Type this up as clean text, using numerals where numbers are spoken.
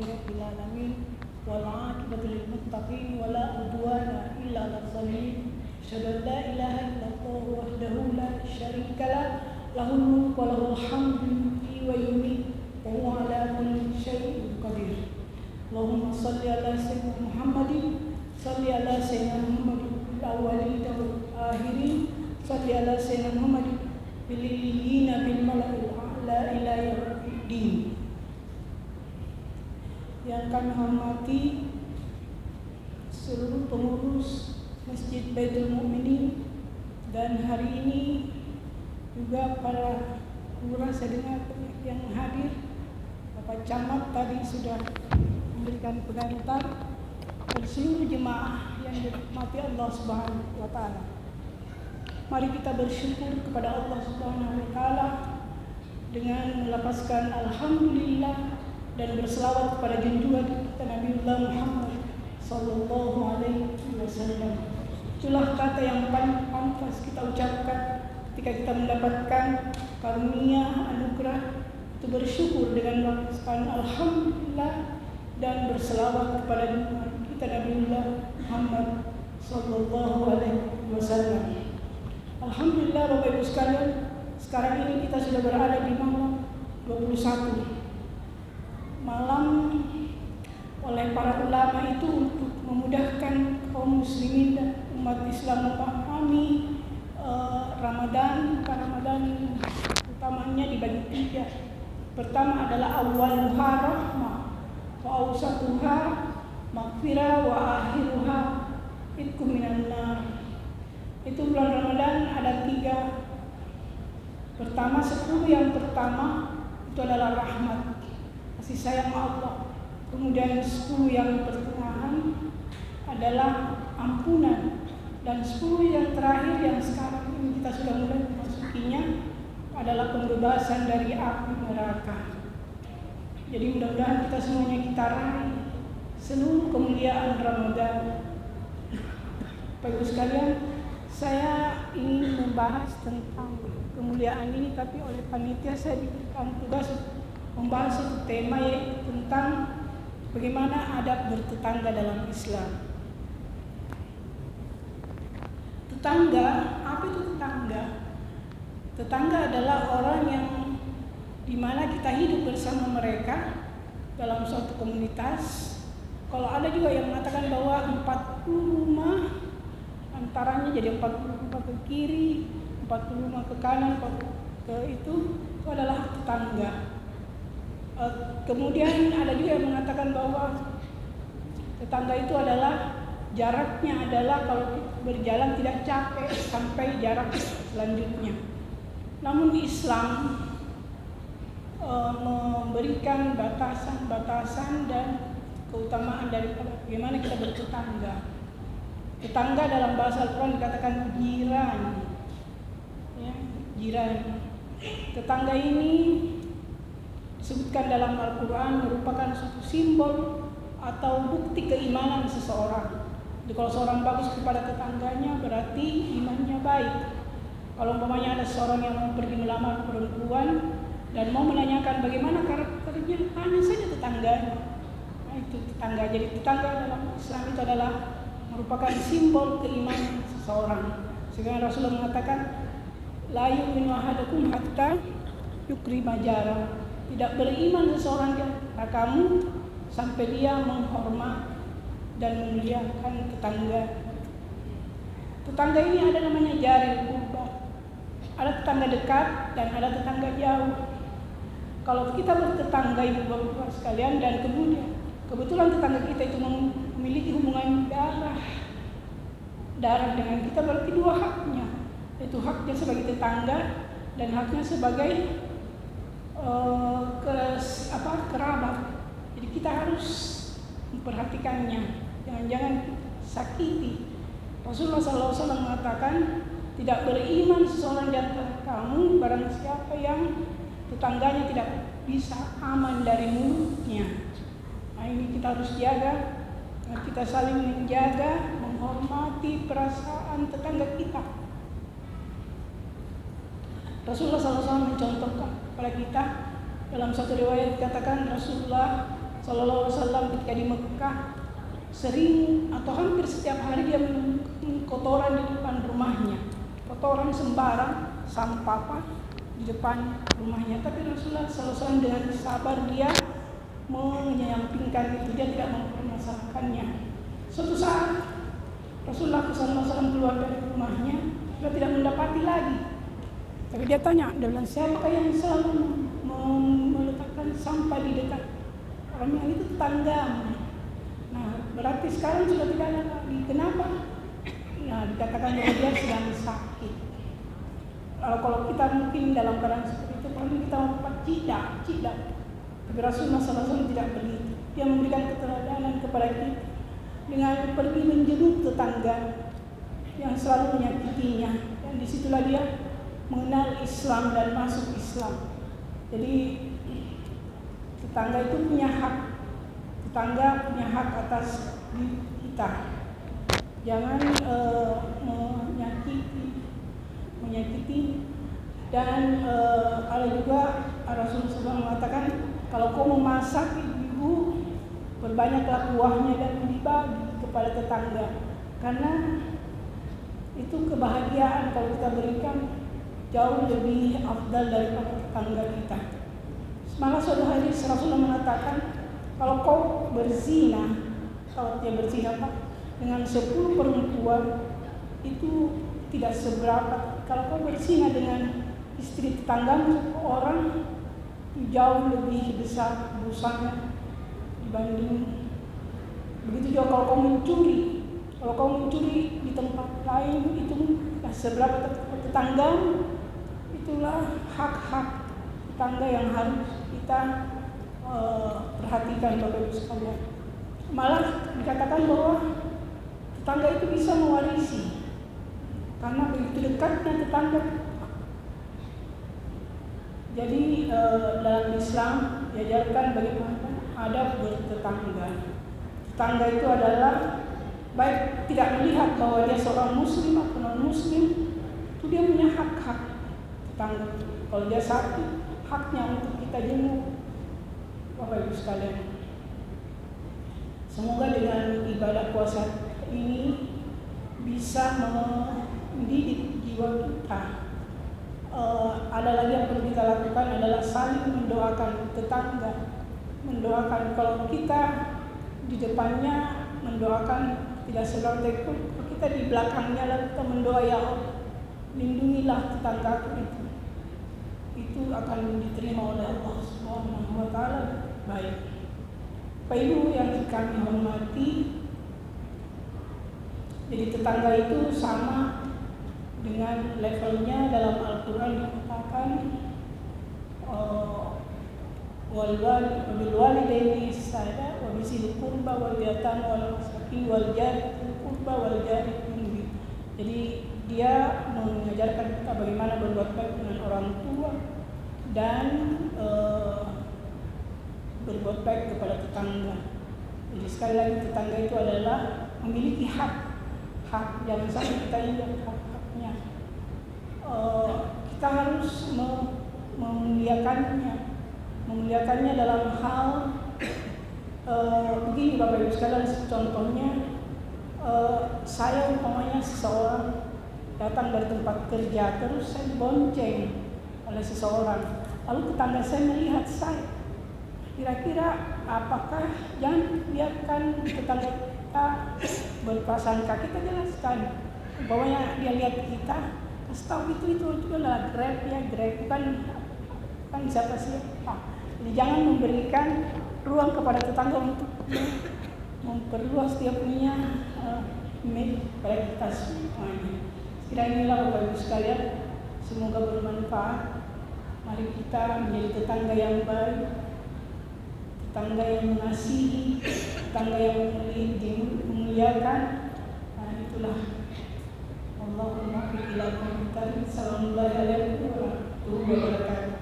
rabbil alamin wal 'aqibatu lil muttaqin wa la udwana illa 'alal zalimin. Asyhadu an la ilaha illallah wahdahu la syarika lah, lahul mulku wa lahul hamdu yuhyi wa yumiitu wa huwa 'ala kulli syai'in qadir. Allahumma shalli 'ala sayyidina Muhammadin, shalli 'ala sayyidina Muhammadin fil awwalin wal akhirin, shalli 'ala sayyidina Muhammadin fil illiyina bil mala'il a'la ila yaumiddin. Yang kami hormati seluruh pengurus Masjid Baitul Mukminin, dan hari ini juga para lurah saya dengar yang hadir. Bapak Camat tadi sudah memberikan pengantar, dan seluruh jemaah yang dirahmati Allah Subhanahu wa taala. Mari kita bersyukur kepada Allah Subhanahu wa taala dengan melapaskan alhamdulillah dan berselawat kepada junjungan kita Nabiullah Muhammad sallallahu alaihi wasallam. Itulah kata yang paling pantas kita ucapkan ketika kita mendapatkan karunia anugerah, itu bersyukur dengan melapaskan alhamdulillah dan berselawat kepada junjungan kita Nabiullah Muhammad sallallahu alaihi wasallam. Alhamdulillah Bapak Ibu sekalian, sekarang ini kita sudah berada di malam 21. Malam oleh para ulama itu untuk memudahkan kaum muslimin dan umat Islam memahami Ramadan. Utamanya dibagi 3. Pertama adalah awwaluha rahmah, wa awsatuha maghfirah, wa akhiruha itqu minan nar. Itu bulan Ramadan ada 3. Pertama, 10 yang pertama itu adalah rahmat, kasih sayang Allah. Kemudian 10 yang pertengahan adalah ampunan, dan 10 yang terakhir yang sekarang ini kita sudah mulai memasukinya adalah pembebasan dari api neraka. Jadi mudah-mudahan kita semuanya kita raih seluruh kemuliaan Ramadan. Bapak Ibu sekalian, saya ingin membahas tentang kemuliaan ini, tapi oleh panitia saya diberikan tugas membahas satu tema, yaitu tentang bagaimana adab bertetangga dalam Islam. Tetangga, apa itu tetangga? Tetangga adalah orang yang dimana kita hidup bersama mereka dalam suatu komunitas. Kalau ada juga yang mengatakan bahwa 40 rumah antaranya jadi 40 rumah ke kiri, 40 rumah ke kanan, 40 ke itu adalah tetangga. Kemudian ada juga yang mengatakan bahwa tetangga itu adalah jaraknya adalah kalau berjalan tidak capek sampai jarak selanjutnya. Namun Islam memberikan batasan-batasan dan keutamaan daripada bagaimana kita bertetangga. Tetangga dalam bahasa Al-Quran dikatakan jiran, ya, jiran. Tetangga ini disebutkan dalam Al-Quran merupakan suatu simbol atau bukti keimanan seseorang. Jadi kalau seorang bagus kepada tetangganya berarti imannya baik. Kalau umpamanya ada seorang yang mau pergi melamar perempuan dan mau menanyakan bagaimana karakternya, tanya saja tetangganya. Nah, itu tetangga. Jadi tetangga dalam Islam itu adalah merupakan simbol keimanan seseorang. Sehingga Rasulullah mengatakan, la yu'minu ahadukum hatta yukrima jarah. Tidak beriman seseorang di antara kamu sampai dia menghormat dan memuliakan tetangga. Tetangga ini ada namanya jaril qurba. Ada tetangga dekat dan ada tetangga jauh. Kalau kita bertetangga ibu bapak sekalian dan kebetulan tetangga kita itu memiliki hubungan darah dengan kita, berarti 2 haknya, yaitu haknya sebagai tetangga dan haknya sebagai kerabat. Jadi kita harus memperhatikannya, jangan sakiti. Rasulullah SAW mengatakan, tidak beriman seseorang di antara kamu barang siapa yang tetangganya tidak bisa aman dari mulutnya. Nah, ini kita harus jaga, kita saling menjaga, menghormati perasaan tetangga kita. Rasulullah SAW mencontohkan kepada kita dalam satu riwayat dikatakan Rasulullah Sallallahu Alaihi Wasallam ketika di Mekah sering atau hampir setiap hari dia menemukan kotoran di depan rumahnya, kotoran sembarang, sampah apa di depan rumahnya. Tapi Rasulullah SAW dengan sabar dia menyampingkan itu, dia tidak mempermasalahkannya. Suatu saat Rasulullah SAW keluar dari rumahnya, dia tidak mendapati lagi. Tapi dia tanya, dia bilang, siapa yang selalu meletakkan sampah di dekat orang yang itu? Tetanggamu. Nah, berarti sekarang sudah tidak ada lagi. Kenapa? Nah, dikatakan bahwa dia sedang sakit. Kalau kita mungkin dalam keadaan seperti itu, paling kita membuat tidak. Tapi Rasulullah SAW tidak begitu. Dia memberikan keteladanan kepada kita dengan pergi menjenguk tetangga yang selalu menyakitinya. Dan disitulah dia mengenal Islam dan masuk Islam. Jadi tetangga itu punya hak. Tetangga punya hak atas diri kita. Jangan menyakiti. Dan ada juga Rasulullah SAW mengatakan, kalau kau memasak ibu, berbanyaklah kuahnya dan dibagi kepada tetangga. Karena itu kebahagiaan kalau kita berikan jauh lebih afdal daripada tetangga kita. Malah suatu hadis Rasulullah mengatakan, kalau kau berzina, kalau dia berzina dengan 10 perempuan itu tidak seberapa. Kalau kau berzina dengan istri tetanggamu orang, jauh lebih besar dosanya dibanding. Begitu juga kalau kau mencuri. Kalau kau mencuri di tempat lain itu seberapa tetanggamu. Itulah hak-hak tetangga yang harus kita perhatikan Bapak Ibu sekalian. Malah dikatakan bahwa tetangga itu bisa mewarisi karena begitu dekatnya tetangga. Jadi dalam Islam diajarkan bagaimana adab bertetangga. Tetangga itu adalah baik tidak melihat bahwa dia seorang muslim atau non-muslim, itu dia punya hak-hak tetangga. Kalau dia sakit, haknya untuk kita jenguk. Bapak Ibu sekalian, semoga dengan ibadah puasa ini bisa mendidik jiwa kita. Ada lagi yang perlu kita lakukan adalah saling mendoakan tetangga. Mendoakan, kalau kita di depannya mendoakan tidak seperti itu, kita di belakangnya lalu kita mendoa, ya Allah, lindungilah tetanggaku itu akan diterima oleh Allah Subhanahu wa Ta'ala. Baik, Bapak Ibu yang kami hormati, jadi tetangga itu sama dengan levelnya dalam Al-Quran dikatakan wal walidaini ihsana wa bizil qurba wal yatama wal masakin wal jari qurba wal jari junubi. Jadi dia mengajarkan kita bagaimana berbuat baik dengan orang tua dan berbuat baik kepada tetangga. Jadi sekali lagi tetangga itu adalah memiliki hak jangan sampai kita ingat hak-haknya. Kita harus memuliakannya dalam hal begini Bapak Ibu sekalian. Contohnya saya umpamanya seseorang datang dari tempat kerja, terus saya dibonceng oleh seseorang, lalu tetangga saya melihat saya, kira-kira apakah jangan biarkan tetangga kita berprasangka, kita jelaskan. Umpamanya dia lihat kita, kasih tahu itu adalah Grab ya, Grab bukan siapa-siapa. Jadi jangan memberikan ruang kepada tetangga untuk memperluas dia punya pada kita semuanya. Sekiranya inilah Bapak Ibu sekalian, semoga bermanfaat. Mari kita menjadi tetangga yang baik, tetangga yang mengasihi, tetangga yang memuliakan. Nah itulah. Allahumma ila qul. Assalamualaikum warahmatullahi wabarakatuh.